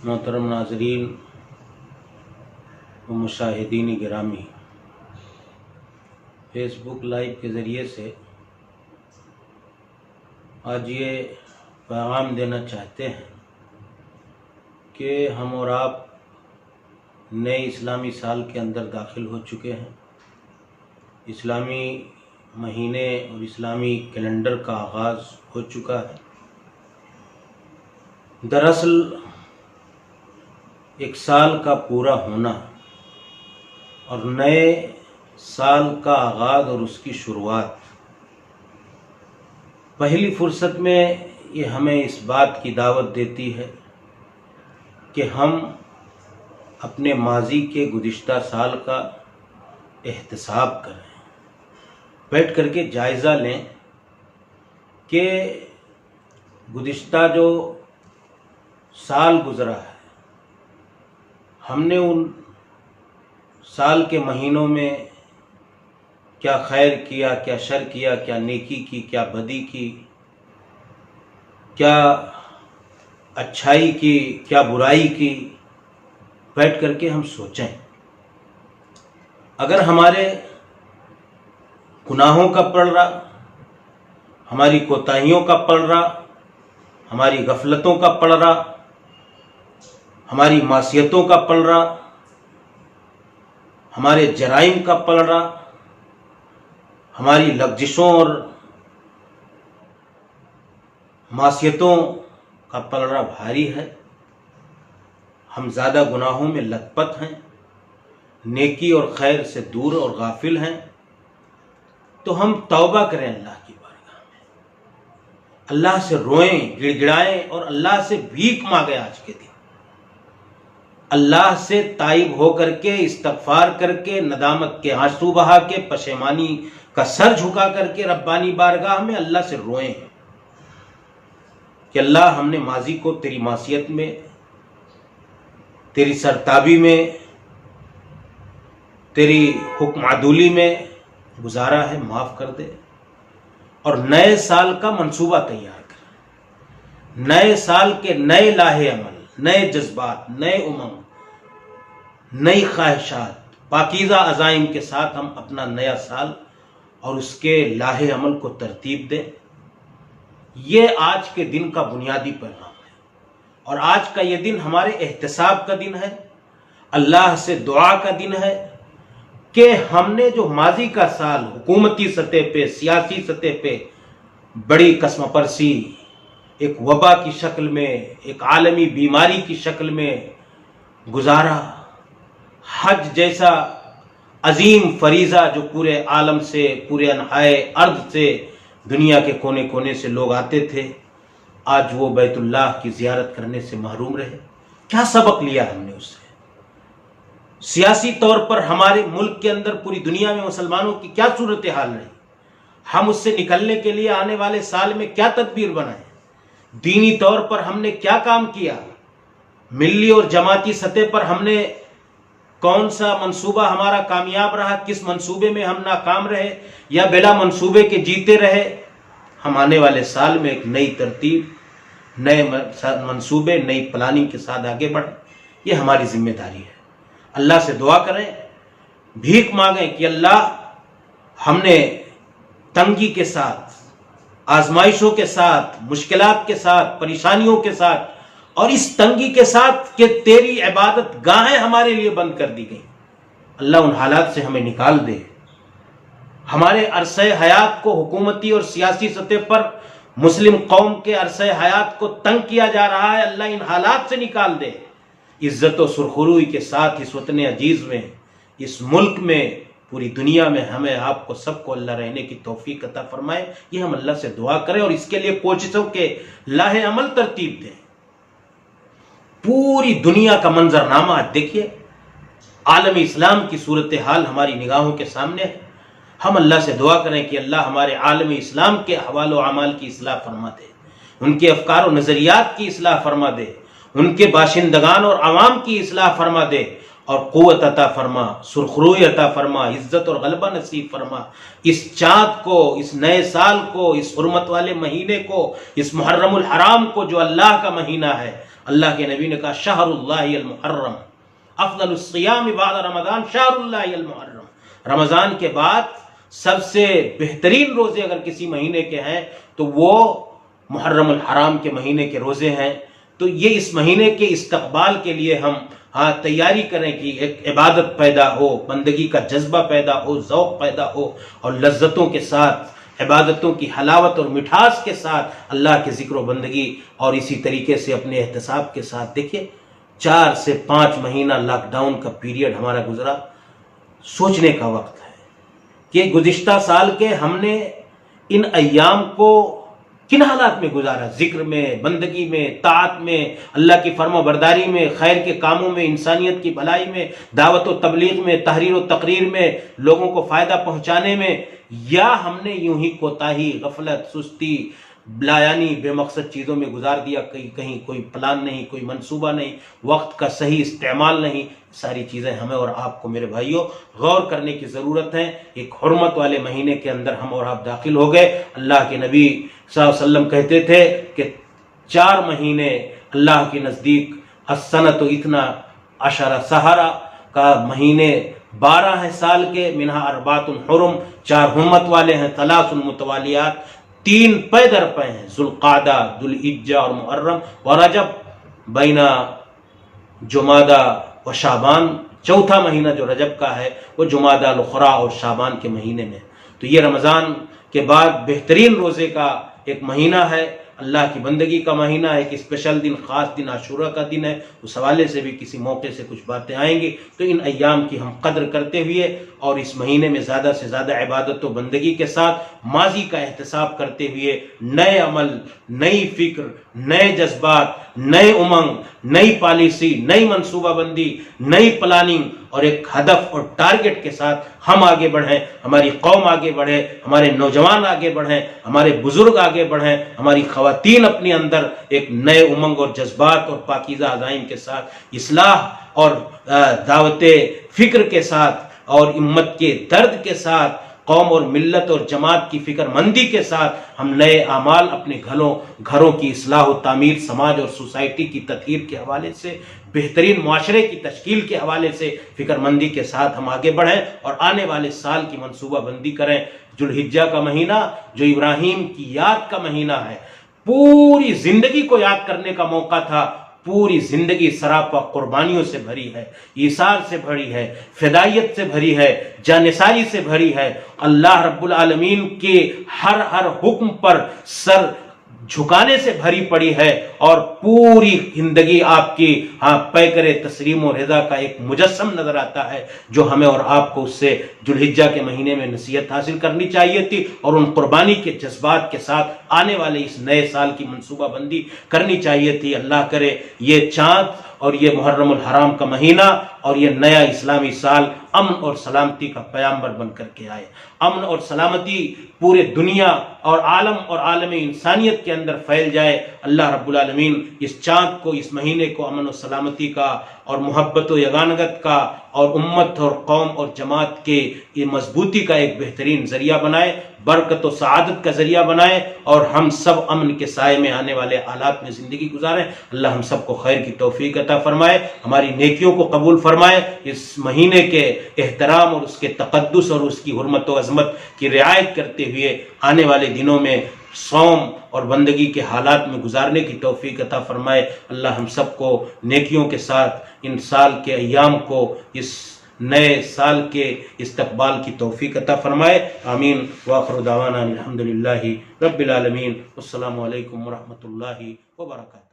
محترم ناظرین و مشاہدین گرامی، فیس بک لائیو کے ذریعے سے آج یہ پیغام دینا چاہتے ہیں کہ ہم اور آپ نئے اسلامی سال کے اندر داخل ہو چکے ہیں۔ اسلامی مہینے اور اسلامی کیلنڈر کا آغاز ہو چکا ہے۔ دراصل ایک سال کا پورا ہونا اور نئے سال کا آغاز اور اس کی شروعات، پہلی فرصت میں یہ ہمیں اس بات کی دعوت دیتی ہے کہ ہم اپنے ماضی کے گزشتہ سال کا احتساب کریں، بیٹھ کر کے جائزہ لیں کہ گزشتہ جو سال گزرا ہے ہم نے ان سال کے مہینوں میں کیا خیر کیا، کیا شر کیا، کیا نیکی کی، کیا بدی کی، کیا اچھائی کی، کیا برائی کی، بیٹھ کر کے ہم سوچیں۔ اگر ہمارے گناہوں کا پلڑا، ہماری کوتاہیوں کا پلڑا، ہماری غفلتوں کا پلڑا، ہماری معصیتوں کا پلڑا، ہمارے جرائم کا پلڑا، ہماری لغزشوں اور معصیتوں کا پلڑا بھاری ہے، ہم زیادہ گناہوں میں لت پت ہیں، نیکی اور خیر سے دور اور غافل ہیں، تو ہم توبہ کریں اللہ کی بارگاہ میں، اللہ سے روئیں، گڑ گڑائیں اور اللہ سے بھیک مانگیں۔ آج کے دن اللہ سے تائب ہو کر کے، استغفار کر کے، ندامت کے آنسو بہا کے، پشیمانی کا سر جھکا کر کے ربانی بارگاہ میں اللہ سے روئیں کہ اللہ ہم نے ماضی کو تیری معصیت میں، تیری سرتابی میں، تیری حکم عدولی میں گزارا ہے، معاف کر دے، اور نئے سال کا منصوبہ تیار کر، نئے سال کے نئے لاہے عمل، نئے جذبات، نئے امنگ، نئی خواہشات، پاکیزہ عزائم کے ساتھ ہم اپنا نیا سال اور اس کے لاہے عمل کو ترتیب دیں۔ یہ آج کے دن کا بنیادی پیغام ہے، اور آج کا یہ دن ہمارے احتساب کا دن ہے، اللہ سے دعا کا دن ہے کہ ہم نے جو ماضی کا سال حکومتی سطح پہ، سیاسی سطح پہ بڑی قسم پرسی، ایک وبا کی شکل میں، ایک عالمی بیماری کی شکل میں گزارا، حج جیسا عظیم فریضہ جو پورے عالم سے، پورے انحائے ارض سے، دنیا کے کونے کونے سے لوگ آتے تھے، آج وہ بیت اللہ کی زیارت کرنے سے محروم رہے۔ کیا سبق لیا ہم نے اس سے؟ سیاسی طور پر ہمارے ملک کے اندر، پوری دنیا میں مسلمانوں کی کیا صورتحال رہی؟ ہم اس سے نکلنے کے لیے آنے والے سال میں کیا تدبیر بنائیں؟ دینی طور پر ہم نے کیا کام کیا؟ ملی اور جماعتی سطح پر ہم نے کون سا منصوبہ ہمارا کامیاب رہا؟ کس منصوبے میں ہم ناکام رہے یا بلا منصوبے کے جیتے رہے؟ ہم آنے والے سال میں ایک نئی ترتیب، نئے منصوبے، نئی پلاننگ کے ساتھ آگے بڑھیں۔ یہ ہماری ذمہ داری ہے۔ اللہ سے دعا کریں، بھیک مانگیں کہ اللہ ہم نے تنگی کے ساتھ، آزمائشوں کے ساتھ، مشکلات کے ساتھ، پریشانیوں کے ساتھ، اور اس تنگی کے ساتھ کہ تیری عبادت گاہیں ہمارے لیے بند کر دی گئی، اللہ ان حالات سے ہمیں نکال دے۔ ہمارے عرصہ حیات کو حکومتی اور سیاسی سطح پر مسلم قوم کے عرصہ حیات کو تنگ کیا جا رہا ہے، اللہ ان حالات سے نکال دے۔ عزت و سرخروئی کے ساتھ اس وطن عزیز میں، اس ملک میں، پوری دنیا میں ہمیں، آپ کو، سب کو اللہ رہنے کی توفیق عطا فرمائے۔ یہ ہم اللہ سے دعا کریں اور اس کے لیے کوششوں کے لاہے عمل ترتیب دیں۔ پوری دنیا کا منظرنامہ آج دیکھیے، عالم اسلام کی صورتحال ہماری نگاہوں کے سامنے ہے۔ ہم اللہ سے دعا کریں کہ اللہ ہمارے عالم اسلام کے احوال و اعمال کی اصلاح فرما دے، ان کے افکار و نظریات کی اصلاح فرما دے، ان کے باشندگان اور عوام کی اصلاح فرما دے، اور قوت عطا فرما، سرخروئی عطا فرما، عزت اور غلبہ نصیب فرما۔ اس چاند کو، اس نئے سال کو، اس حرمت والے مہینے کو، اس محرم الحرام کو جو اللہ کا مہینہ ہے، اللہ کے نبی نے کہا شہر اللہ المحرم افضل الصیام بعد رمضان شہر اللہ المحرم، رمضان کے بعد سب سے بہترین روزے اگر کسی مہینے کے ہیں تو وہ محرم الحرام کے مہینے کے روزے ہیں۔ تو یہ اس مہینے کے استقبال کے لیے ہم تیاری کریں کہ ایک عبادت پیدا ہو، بندگی کا جذبہ پیدا ہو، ذوق پیدا ہو، اور لذتوں کے ساتھ، عبادتوں کی حلاوت اور مٹھاس کے ساتھ اللہ کے ذکر و بندگی، اور اسی طریقے سے اپنے احتساب کے ساتھ۔ دیکھیے 4 سے 5 مہینہ لاک ڈاؤن کا پیریڈ ہمارا گزرا، سوچنے کا وقت ہے کہ گزشتہ سال کے ہم نے ان ایام کو کن حالات میں گزارا، ذکر میں، بندگی میں، طاعت میں، اللہ کی فرما برداری میں، خیر کے کاموں میں، انسانیت کی بھلائی میں، دعوت و تبلیغ میں، تحریر و تقریر میں، لوگوں کو فائدہ پہنچانے میں، یا ہم نے یوں ہی کوتاہی، غفلت، سستی، بلایانی، بے مقصد چیزوں میں گزار دیا، کہیں کوئی پلان نہیں، کوئی منصوبہ نہیں، وقت کا صحیح استعمال نہیں۔ ساری چیزیں ہمیں اور آپ کو میرے بھائیوں غور کرنے کی ضرورت ہے۔ ایک حرمت والے مہینے کے اندر ہم اور آپ داخل ہو گئے۔ اللہ کے نبی صلی اللہ علیہ وسلم کہتے تھے کہ 4 مہینے اللہ کے نزدیک السنۃ اتنا عشر سہرا کا مہینے 12 ہیں سال کے، منہا اربعۃ حرم، 4 حرمت والے ہیں، 3 متوالیات، 3 پے در پے ہیں، ذوالقعدہ، ذوالحجہ اور محرم، ورجب، بین جمادہ و شعبان، چوتھا مہینہ جو رجب کا ہے وہ جمادہ الاخری اور شعبان کے مہینے میں۔ تو یہ رمضان کے بعد بہترین روزے کا ایک مہینہ ہے، اللہ کی بندگی کا مہینہ ہے، ایک اسپیشل دن، خاص دن عاشورہ کا دن ہے، اس حوالے سے بھی کسی موقع سے کچھ باتیں آئیں گی۔ تو ان ایام کی ہم قدر کرتے ہوئے اور اس مہینے میں زیادہ سے زیادہ عبادت و بندگی کے ساتھ ماضی کا احتساب کرتے ہوئے نئے عمل، نئی فکر، نئے جذبات، نئے امنگ، نئی پالیسی، نئی منصوبہ بندی، نئی پلاننگ اور ایک ہدف اور ٹارگٹ کے ساتھ ہم آگے بڑھیں، ہماری قوم آگے بڑھے، ہمارے نوجوان آگے بڑھیں، ہمارے بزرگ آگے بڑھیں، ہماری خواتین اپنے اندر ایک نئے امنگ اور جذبات اور پاکیزہ عزائم کے ساتھ، اصلاح اور دعوت فکر کے ساتھ اور امت کے درد کے ساتھ، قوم اور ملت اور جماعت کی فکر مندی کے ساتھ ہم نئے اعمال، اپنے گھروں کی اصلاح و تعمیر، سماج اور سوسائٹی کی تطہیر کے حوالے سے، بہترین معاشرے کی تشکیل کے حوالے سے فکر مندی کے ساتھ ہم آگے بڑھیں اور آنے والے سال کی منصوبہ بندی کریں۔ ذوالحجہ کا مہینہ جو ابراہیم کی یاد کا مہینہ ہے، پوری زندگی کو یاد کرنے کا موقع تھا، پوری زندگی سراپا قربانیوں سے بھری ہے، ایثار سے بھری ہے، فدائیت سے بھری ہے، جانثاری سے بھری ہے، اللہ رب العالمین کے ہر حکم پر سر جھکانے سے بھری پڑی ہے، اور پوری زندگی آپ کی پیکر تسلیم و رضا کا ایک مجسم نظر آتا ہے، جو ہمیں اور آپ کو اس سے ذوالحجہ کے مہینے میں نصیحت حاصل کرنی چاہیے تھی، اور ان قربانی کے جذبات کے ساتھ آنے والے اس نئے سال کی منصوبہ بندی کرنی چاہیے تھی۔ اللہ کرے یہ چاند اور یہ محرم الحرام کا مہینہ اور یہ نیا اسلامی سال امن اور سلامتی کا پیامبر بن کر کے آئے، امن اور سلامتی پورے دنیا اور عالم انسانیت کے اندر پھیل جائے۔ اللہ رب العالمین اس چاند کو، اس مہینے کو امن و سلامتی کا اور محبت و یگانگت کا اور امت اور قوم اور جماعت کے یہ مضبوطی کا ایک بہترین ذریعہ بنائے، برکت و سعادت کا ذریعہ بنائے، اور ہم سب امن کے سائے میں آنے والے حالات میں زندگی گزاریں۔ اللہ ہم سب کو خیر کی توفیق عطا فرمائے، ہماری نیکیوں کو قبول فرمائے، اس مہینے کے احترام اور اس کے تقدس اور اس کی حرمت و عظمت کی رعایت کرتے ہوئے آنے والے دنوں میں صوم اور بندگی کے حالات میں گزارنے کی توفیق عطا فرمائے۔ اللہ ہم سب کو نیکیوں کے ساتھ ان سال کے ایام کو، اس نئے سال کے استقبال کی توفیق عطا فرمائے، آمین۔ وآخر دعوانا الحمدللہ رب العالمین، السلام علیکم ورحمۃ اللہ وبرکاتہ۔